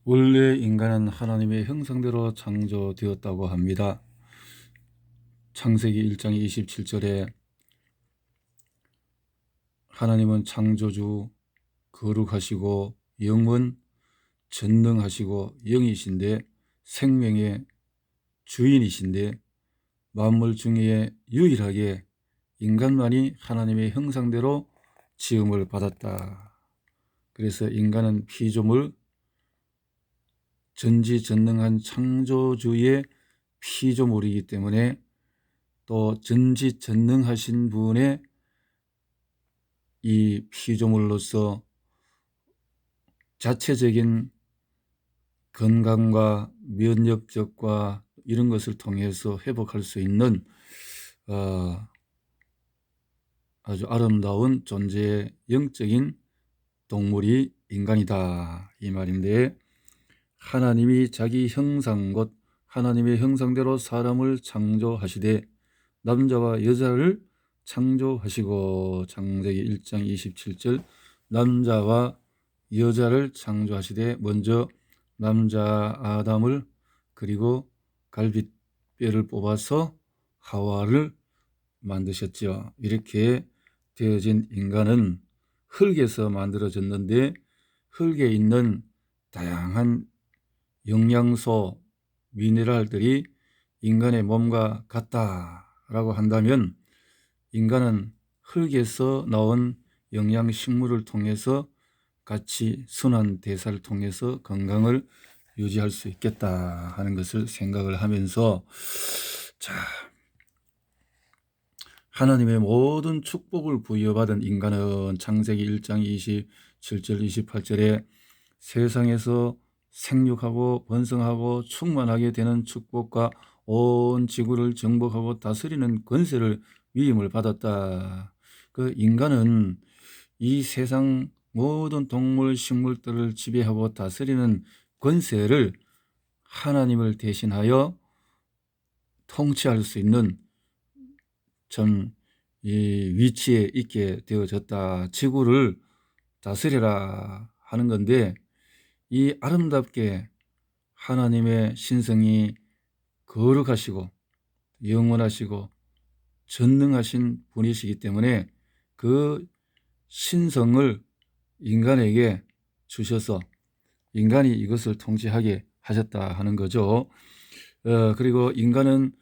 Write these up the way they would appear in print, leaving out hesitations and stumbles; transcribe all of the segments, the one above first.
원래 인간은 하나님의 형상대로 창조되었다고 합니다. 창세기 1장 27절에 하나님은 창조주, 거룩하시고 영원 전능하시고 영이신데 생명의 주인이신데 만물 중에 유일하게 인간만이 하나님의 형상대로 지음을 받았다. 그래서 인간은 피조물, 전지전능한 창조주의 피조물이기 때문에 또 전지전능하신 분의 이 피조물로서 자체적인 건강과 면역력과 이런 것을 통해서 회복할 수 있는 아주 아름다운 존재의 영적인 동물이 인간이다 이 말인데, 하나님이 자기 형상 곧 하나님의 형상대로 사람을 창조하시되 남자와 여자를 창조하시고, 창세기 1장 27절 남자와 여자를 창조하시되 먼저 남자 아담을 그리고 갈빗뼈를 뽑아서 하와를 만드셨죠. 이렇게 되어진 인간은 흙에서 만들어졌는데 흙에 있는 다양한 영양소, 미네랄들이 인간의 몸과 같다라고 한다면 인간은 흙에서 나온 영양식물을 통해서 같이 순환 대사를 통해서 건강을 유지할 수 있겠다 하는 것을 생각을 하면서, 자, 하나님의 모든 축복을 부여받은 인간은 창세기 1장 27절 28절에 세상에서 생육하고 번성하고 충만하게 되는 축복과 온 지구를 정복하고 다스리는 권세를 위임을 받았다. 그 인간은 이 세상 모든 동물 식물들을 지배하고 다스리는 권세를 하나님을 대신하여 통치할 수 있는 이 위치에 있게 되어졌다. 지구를 다스려라 하는 건데, 이 아름답게 하나님의 신성이 거룩하시고 영원하시고 전능하신 분이시기 때문에 그 신성을 인간에게 주셔서 인간이 이것을 통치하게 하셨다 하는 거죠. 그리고 인간은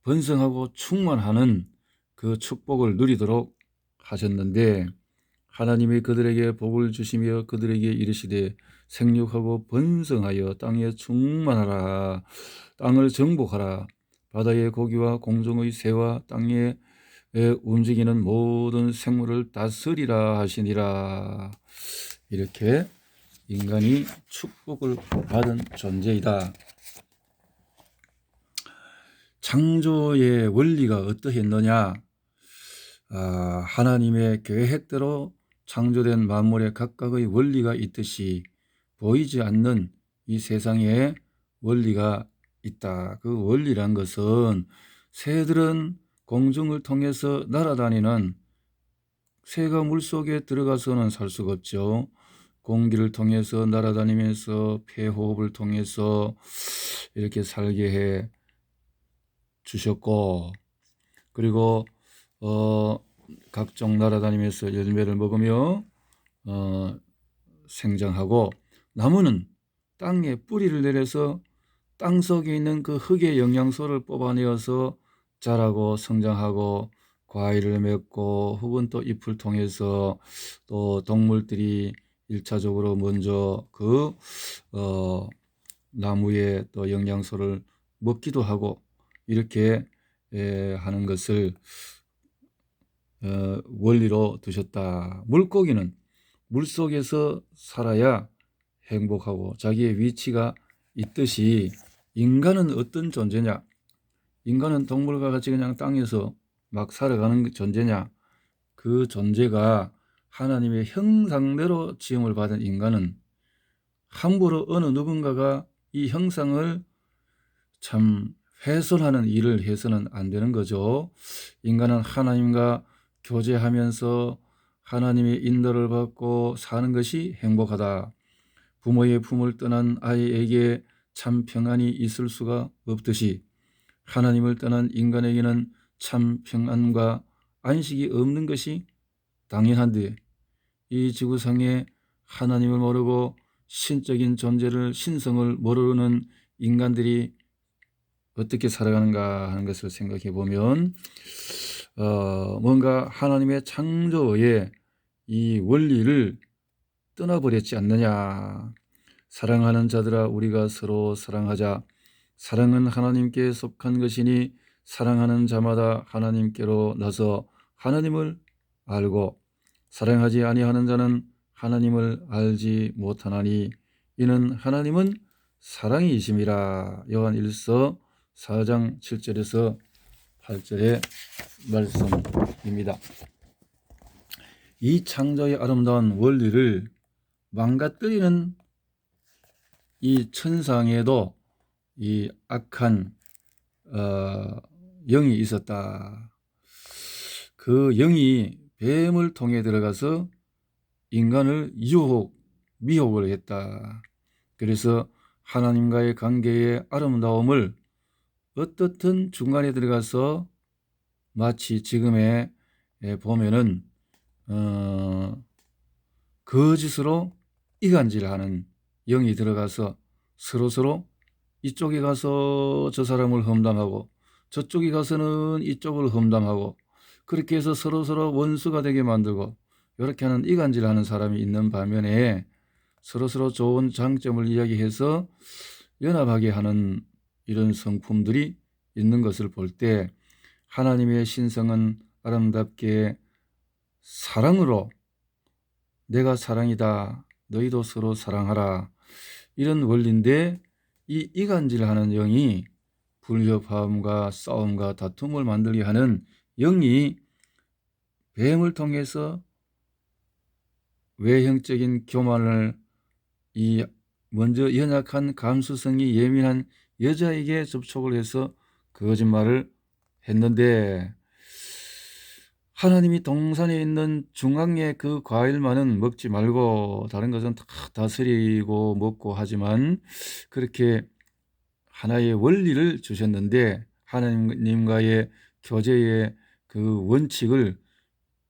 번성하고 충만하는 그 축복을 누리도록 하셨는데, 하나님이 그들에게 복을 주시며 그들에게 이르시되 생육하고 번성하여 땅에 충만하라, 땅을 정복하라, 바다의 고기와 공중의 새와 땅에 움직이는 모든 생물을 다스리라 하시니라. 이렇게 인간이 축복을 받은 존재이다. 창조의 원리가 어떠했느냐? 하나님의 계획대로 창조된 만물에 각각의 원리가 있듯이 보이지 않는 이 세상에 원리가 있다. 그 원리란 것은 새들은 공중을 통해서 날아다니는, 새가 물속에 들어가서는 살 수가 없죠. 공기를 통해서 날아다니면서 폐호흡을 통해서 이렇게 살게 해 주셨고, 그리고 각종 날아다니면서 열매를 먹으며 생장하고, 나무는 땅에 뿌리를 내려서 땅 속에 있는 그 흙의 영양소를 뽑아내어서 자라고 성장하고 과일을 맺고, 혹은 또 잎을 통해서 또 동물들이 1차적으로 먼저 그 나무의 또 영양소를 먹기도 하고, 이렇게 하는 것을 원리로 두셨다. 물고기는 물속에서 살아야 행복하고 자기의 위치가 있듯이 인간은 어떤 존재냐? 인간은 동물과 같이 그냥 땅에서 막 살아가는 존재냐? 그 존재가 하나님의 형상대로 지음을 받은 인간은 함부로 어느 누군가가 이 형상을 참 훼손하는 일을 해서는 안 되는 거죠. 인간은 하나님과 교제하면서 하나님의 인도를 받고 사는 것이 행복하다. 부모의 품을 떠난 아이에게 참 평안이 있을 수가 없듯이 하나님을 떠난 인간에게는 참 평안과 안식이 없는 것이 당연한데, 이 지구상에 하나님을 모르고 신적인 존재를, 신성을 모르는 인간들이 어떻게 살아가는가 하는 것을 생각해 보면 뭔가 하나님의 창조의 이 원리를 떠나버렸지 않느냐. 사랑하는 자들아, 우리가 서로 사랑하자. 사랑은 하나님께 속한 것이니 사랑하는 자마다 하나님께로 나서 하나님을 알고, 사랑하지 아니하는 자는 하나님을 알지 못하나니 이는 하나님은 사랑이심이라. 요한 1서 4장 7절에서 8절의 말씀입니다. 이 창조의 아름다운 원리를 망가뜨리는 이 천상에도 이 악한 영이 있었다. 그 영이 뱀을 통해 들어가서 인간을 미혹을 했다. 그래서 하나님과의 관계의 아름다움을 어떻든 중간에 들어가서 마치 지금에 보면은 거짓으로 이간질하는 영이 들어가서 서로 이쪽에 가서 저 사람을 험담하고 저쪽에 가서는 이쪽을 험담하고, 그렇게 해서 서로 원수가 되게 만들고, 이렇게 하는 이간질하는 사람이 있는 반면에 서로 좋은 장점을 이야기해서 연합하게 하는 이런 성품들이 있는 것을 볼 때, 하나님의 신성은 아름답게 사랑으로, 내가 사랑이다, 너희도 서로 사랑하라, 이런 원리인데, 이 이간질하는 영이 불협화음과 싸움과 다툼을 만들게 하는 영이 뱀을 통해서 외형적인 교만을, 이 먼저 연약한 감수성이 예민한 여자에게 접촉을 해서 거짓말을 했는데, 하나님이 동산에 있는 중앙의 그 과일만은 먹지 말고 다른 것은 다 다스리고 먹고 하지만, 그렇게 하나의 원리를 주셨는데 하나님과의 교제의 그 원칙을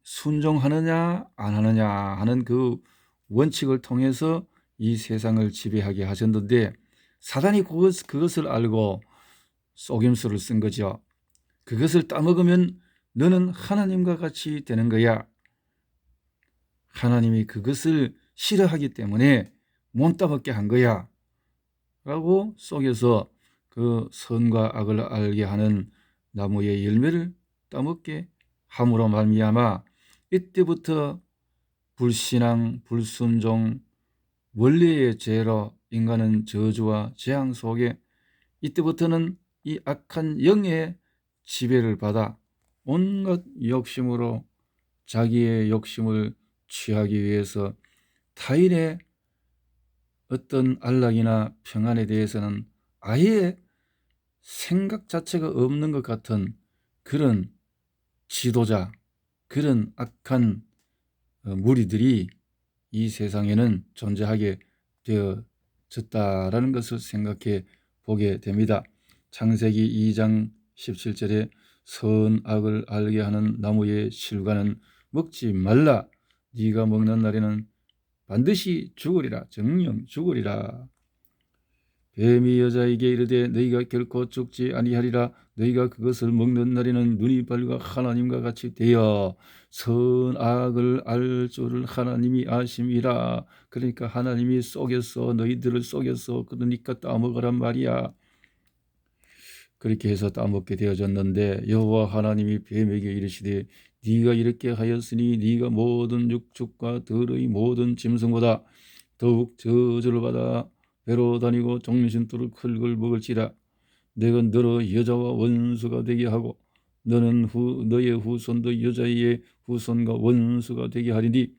순종하느냐 안 하느냐 하는 그 원칙을 통해서 이 세상을 지배하게 하셨는데, 사단이 그것을 알고 속임수를 쓴 거죠. 그것을 따먹으면 너는 하나님과 같이 되는 거야. 하나님이 그것을 싫어하기 때문에 못 따먹게 한 거야 라고 속여서 그 선과 악을 알게 하는 나무의 열매를 따먹게 함으로 말미암아 이때부터 불신앙, 불순종, 원리의 죄로 인간은 저주와 재앙 속에, 이때부터는 이 악한 영의 지배를 받아 온갖 욕심으로 자기의 욕심을 취하기 위해서 타인의 어떤 안락이나 평안에 대해서는 아예 생각 자체가 없는 것 같은 그런 지도자, 그런 악한 무리들이 이 세상에는 존재하게 되어졌다라는 것을 생각해 보게 됩니다. 창세기 2장 17절에 선악을 알게 하는 나무의 실과는 먹지 말라. 네가 먹는 날에는 반드시 죽으리라. 정령 죽으리라. 뱀이 여자에게 이르되 너희가 결코 죽지 아니하리라. 너희가 그것을 먹는 날에는 눈이 밝아 하나님과 같이 되어 선악을 알 줄을 하나님이 아심이라. 그러니까 하나님이 속였어. 너희들을 속였어. 그러니까 따먹으란 말이야. 그렇게 해서 따먹게 되어졌는데, 여호와 하나님이 뱀에게 이르시되 네가 이렇게 하였으니 네가 모든 육축과 들의 모든 짐승보다 더욱 저주를 받아 배로 다니고 정신돌을 클걸 먹을지라. 내가 너로 여자와 원수가 되게 하고 너는 너의 후손도 여자의 후손과 원수가 되게 하리니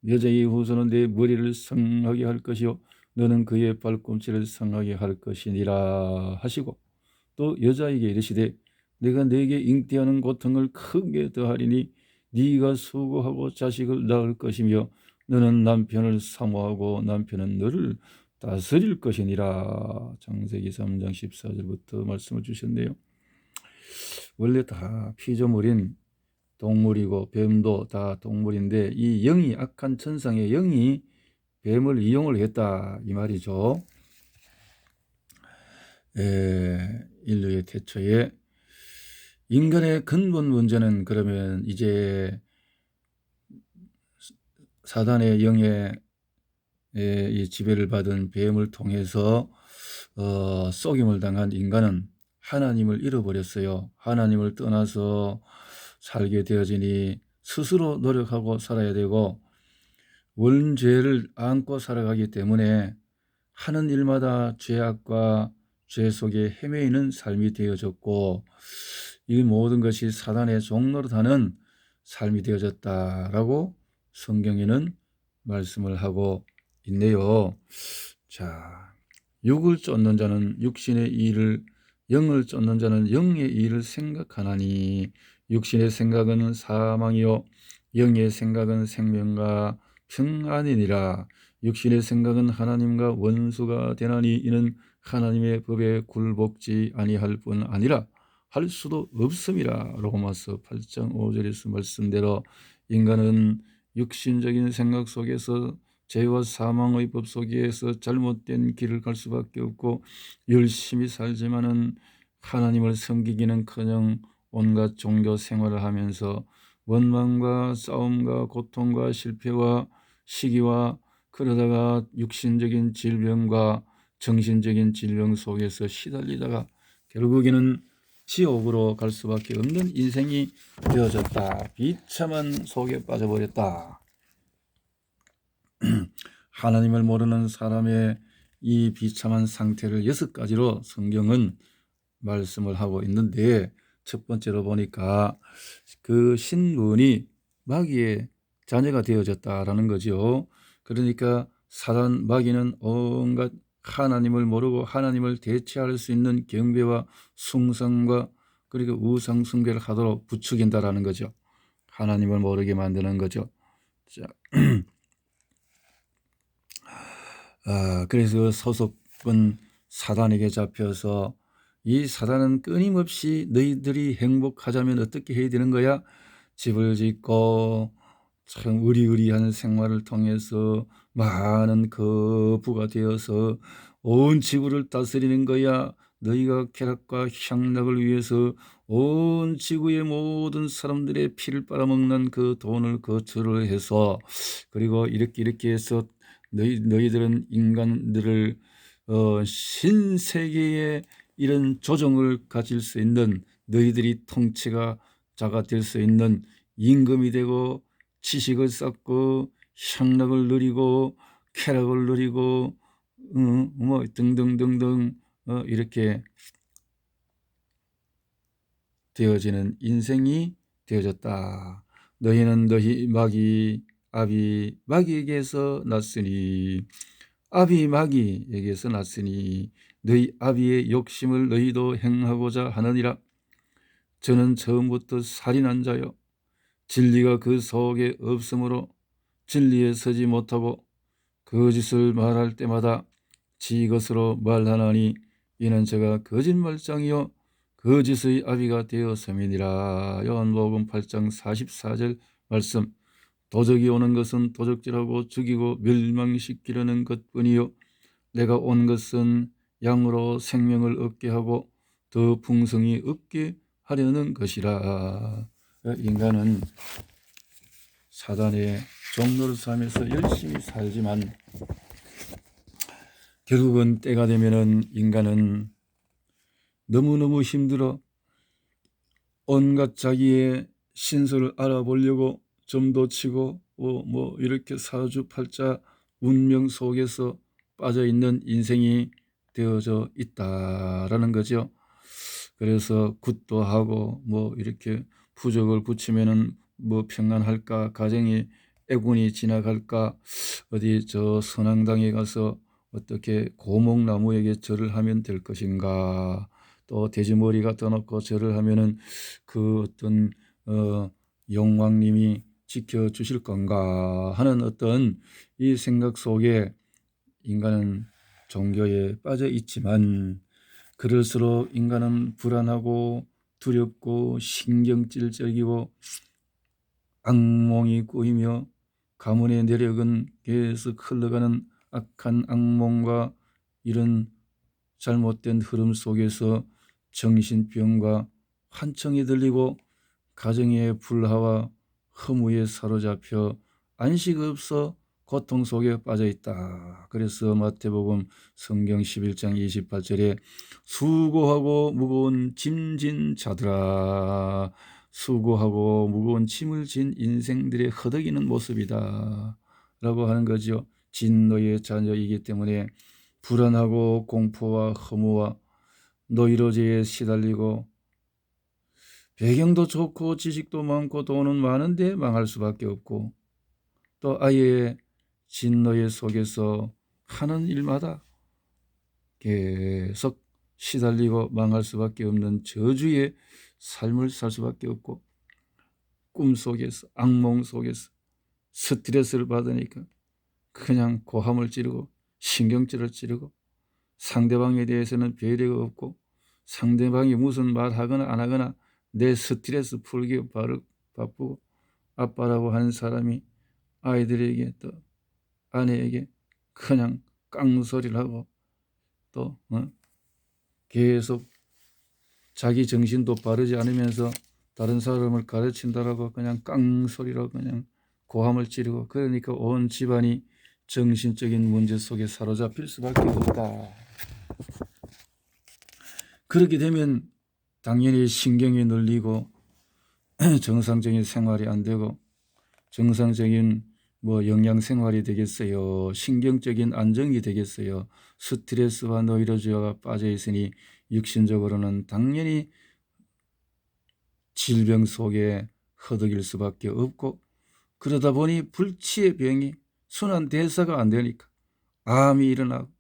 여자의 후손은 내 머리를 상하게 할 것이요 너는 그의 발꿈치를 상하게 할 것이니라 하시고, 또 여자에게 이르시되 내가 네게 잉태하는 고통을 크게 더하리니 네가 수고하고 자식을 낳을 것이며 너는 남편을 사모하고 남편은 너를 다스릴 것이니라. 창세기 3장 14절부터 말씀을 주셨네요. 원래 다 피조물인 동물이고 뱀도 다 동물인데 이 영이 악한 천상의 영이 뱀을 이용을 했다 이 말이죠. 인류의 태초에 인간의 근본 문제는 그러면 이제 사단의 영의 이 지배를 받은 뱀을 통해서 속임을 당한 인간은 하나님을 잃어버렸어요. 하나님을 떠나서 살게 되어지니 스스로 노력하고 살아야 되고 원죄를 안고 살아가기 때문에 하는 일마다 죄악과 죄 속에 헤매이는 삶이 되어졌고 이 모든 것이 사단의 종노릇하는 삶이 되어졌다라고 성경에는 말씀을 하고 있네요. 자, 육을 쫓는 자는 육신의 일을, 영을 쫓는 자는 영의 일을 생각하나니 육신의 생각은 사망이요 영의 생각은 생명과 평안이니라. 육신의 생각은 하나님과 원수가 되나니 이는 하나님의 법에 굴복지 아니할 뿐 아니라 할 수도 없음이라. 로마서 8장 5절에서 말씀대로 인간은 육신적인 생각 속에서 죄와 사망의 법 속에서 잘못된 길을 갈 수밖에 없고 열심히 살지만은 하나님을 섬기기는커녕 온갖 종교 생활을 하면서 원망과 싸움과 고통과 실패와 시기와 그러다가 육신적인 질병과 정신적인 질병 속에서 시달리다가 결국에는 지옥으로 갈 수밖에 없는 인생이 되어졌다. 비참한 속에 빠져버렸다. 하나님을 모르는 사람의 이 비참한 상태를 6가지로 성경은 말씀을 하고 있는데 첫 번째로 보니까 그 신분이 마귀의 자녀가 되어졌다라는 거죠. 그러니까 사단 마귀는 온갖 하나님을 모르고 하나님을 대체할 수 있는 경배와 숭상과 그리고 우상 숭배를 하도록 부추긴다라는 거죠. 하나님을 모르게 만드는 거죠. 자, 그래서 소속은 사단에게 잡혀서 이 사단은 끊임없이 너희들이 행복하자면 어떻게 해야 되는 거야? 집을 짓고 참 의리의리한 생활을 통해서 많은 거부가 되어서 온 지구를 다스리는 거야. 너희가 쾌락과 향락을 위해서 온 지구의 모든 사람들의 피를 빨아먹는 그 돈을 거처를 해서 그리고 이렇게 해서 너희들은 인간들을 신세계의 이런 조정을 가질 수 있는 너희들이 통치가 자가 될 수 있는 임금이 되고 지식을 쌓고 향락을 누리고 쾌락을 누리고 뭐 등등등등 이렇게 되어지는 인생이 되어졌다. 너희는 너희 아비 마귀에게서 났으니 아비 마귀에게서 났으니 너희 아비의 욕심을 너희도 행하고자 하느니라. 저는 처음부터 살인한 자요 진리가 그 속에 없으므로 진리에 서지 못하고 거짓을 말할 때마다 지 것으로 말하나니 이는 저가 거짓말장이요 거짓의 아비가 되었음이니라. 요한복음 8장 44절 말씀. 도적이 오는 것은 도적질하고 죽이고 멸망시키려는 것뿐이요 내가 온 것은 양으로 생명을 얻게 하고 더 풍성히 얻게 하려는 것이라. 인간은 사단의 종노릇 하면서 열심히 살지만 결국은 때가 되면은 인간은 너무너무 힘들어 온갖 자기의 신설을 알아보려고 점도 치고 뭐 이렇게 사주팔자 운명 속에서 빠져있는 인생이 되어져 있다라는 거죠. 그래서 굿도 하고 뭐 이렇게 부적을 붙이면은 뭐 평안할까, 가정이 애군이 지나갈까, 어디 저 선앙당에 가서 어떻게 고목나무에게 절을 하면 될 것인가, 또 돼지머리 갖다 놓고 절을 하면은 그 어떤 용왕님이 지켜주실 건가 하는 어떤 이 생각 속에 인간은 종교에 빠져 있지만 그럴수록 인간은 불안하고 두렵고 신경질적이고 악몽이 꾸이며 가문의 내력은 계속 흘러가는 악한 악몽과 이런 잘못된 흐름 속에서 정신병과 환청이 들리고 가정의 불화와 허무에 사로잡혀 안식 없어 고통 속에 빠져 있다. 그래서 마태복음 성경 11장 28절에 수고하고 무거운 짐진 자들아, 수고하고 무거운 짐을 진 인생들의 허덕이는 모습이다 라고 하는 거죠. 진노의 자녀이기 때문에 불안하고 공포와 허무와 노이로제에 시달리고 배경도 좋고 지식도 많고 돈은 많은데 망할 수밖에 없고 또 아이의 진노의 속에서 하는 일마다 계속 시달리고 망할 수밖에 없는 저주의 삶을 살 수밖에 없고 꿈속에서 악몽 속에서 스트레스를 받으니까 그냥 고함을 지르고 신경질을 지르고 상대방에 대해서는 배려가 없고 상대방이 무슨 말하거나 안 하거나 내 스트레스 풀기 바쁘고 아빠라고 하는 사람이 아이들에게 또 아내에게 그냥 깡소리를 하고 또 계속 자기 정신도 바르지 않으면서 다른 사람을 가르친다라고 그냥 깡소리로 그냥 고함을 지르고 그러니까 온 집안이 정신적인 문제 속에 사로잡힐 수밖에 없다. 그렇게 되면 당연히 신경이 눌리고 정상적인 생활이 안 되고 정상적인 영양 생활이 되겠어요. 신경적인 안정이 되겠어요. 스트레스와 노이로제가 빠져 있으니 육신적으로는 당연히 질병 속에 허덕일 수밖에 없고 그러다 보니 불치의 병이 순환 대사가 안 되니까 암이 일어나고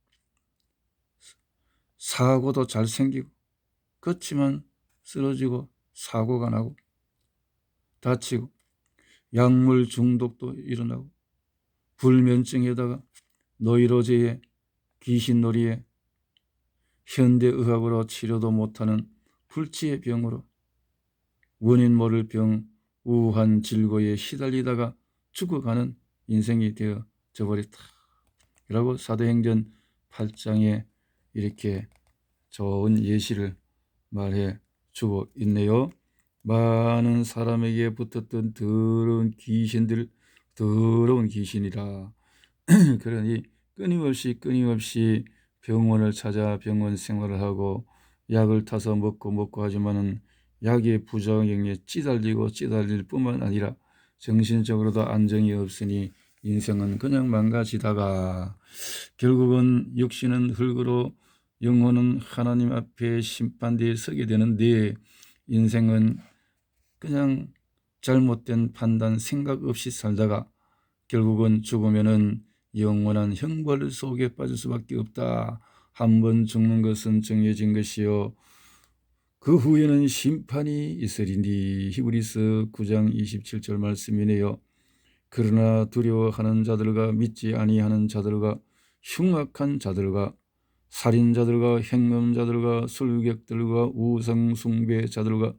사고도 잘 생기고 그렇지만 쓰러지고 사고가 나고 다치고 약물 중독도 일어나고 불면증에다가 노이로제에 귀신놀이에 현대의학으로 치료도 못하는 불치의 병으로 원인 모를 병 우한 질고에 시달리다가 죽어가는 인생이 되어져 버렸다. 라고 사도행전 8장에 이렇게 좋은 예시를 말해 주고 있네요. 많은 사람에게 붙었던 더러운 귀신이라 그러니 끊임없이 병원을 찾아 병원 생활을 하고 약을 타서 먹고 하지만은 약의 부작용에 찌달릴 뿐만 아니라 정신적으로도 안정이 없으니 인생은 그냥 망가지다가 결국은 육신은 흙으로 영혼은 하나님 앞에 심판대에 서게 되는데 인생은 그냥 잘못된 판단 생각 없이 살다가 결국은 죽으면은 영원한 형벌 속에 빠질 수밖에 없다. 한 번 죽는 것은 정해진 것이요 그 후에는 심판이 있으리니. 히브리서 9장 27절 말씀이네요. 그러나 두려워하는 자들과 믿지 아니하는 자들과 흉악한 자들과 살인자들과 행음자들과 술객들과 우상 숭배자들과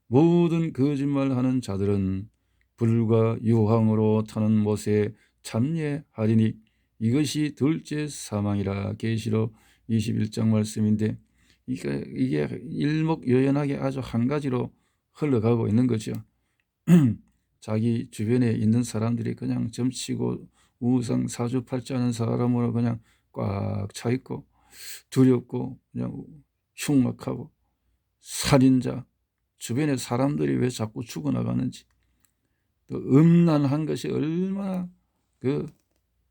모든 거짓말하는 자들은 불과 유황으로 타는 못에 참여하리니 이것이 둘째 사망이라. 계시록 21장 말씀인데 이게 일목요연하게 아주 한 가지로 흘러가고 있는 거죠. 자기 주변에 있는 사람들이 그냥 점치고 우상 사주팔자하는 사람으로 그냥 꽉 차 있고 두렵고 그냥 흉악하고 살인자, 주변에 사람들이 왜 자꾸 죽어나가는지, 또 음란한 것이 얼마나 그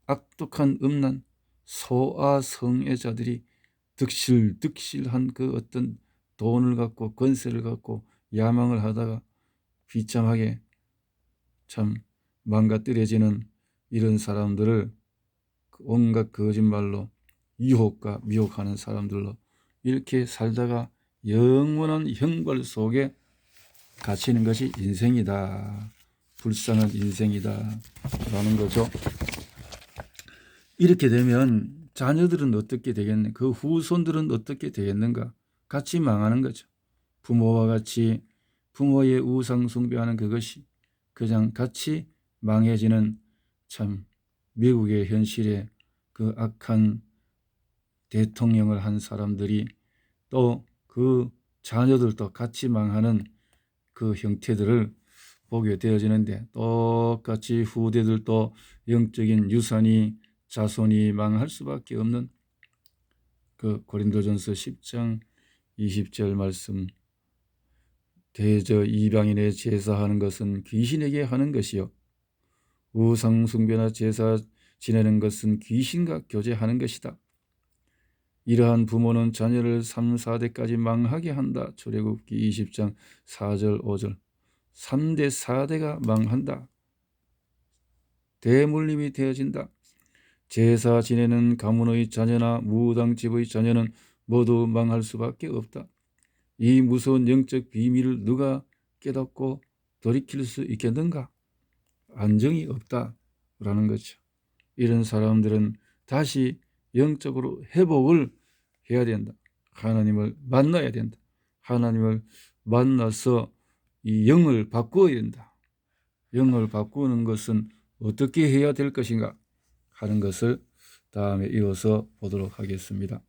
악독한 음란, 소아성애자들이 득실한 그 어떤 돈을 갖고 권세를 갖고 야망을 하다가 비참하게 참 망가뜨려지는 이런 사람들을 온갖 거짓말로 유혹과 미혹하는 사람들로 이렇게 살다가 영원한 형벌 속에 갇히는 것이 인생이다. 불쌍한 인생이다 라는 거죠. 이렇게 되면 자녀들은 어떻게 되겠는가? 그 후손들은 어떻게 되겠는가? 같이 망하는 거죠. 부모와 같이 부모의 우상 숭배하는 그것이 그냥 같이 망해지는, 참 미국의 현실에 그 악한 대통령을 한 사람들이 또 그 자녀들도 같이 망하는 그 형태들을 보게 되어지는데, 똑같이 후대들도 영적인 유산이 자손이 망할 수밖에 없는 그 고린도전서 10장 20절 말씀, 대저 이방인의 제사하는 것은 귀신에게 하는 것이요 우상 숭배나 제사 지내는 것은 귀신과 교제하는 것이다. 이러한 부모는 자녀를 3, 4대까지 망하게 한다. 출애굽기 20장 4절 5절. 3대 4대가 망한다. 대물림이 되어진다. 제사 지내는 가문의 자녀나 무당집의 자녀는 모두 망할 수밖에 없다. 이 무서운 영적 비밀을 누가 깨닫고 돌이킬 수 있겠는가? 안정이 없다라는 거죠. 이런 사람들은 다시 영적으로 회복을 해야 된다. 하나님을 만나야 된다. 하나님을 만나서 이 영을 바꾸어야 된다. 영을 바꾸는 것은 어떻게 해야 될 것인가 하는 것을 다음에 이어서 보도록 하겠습니다.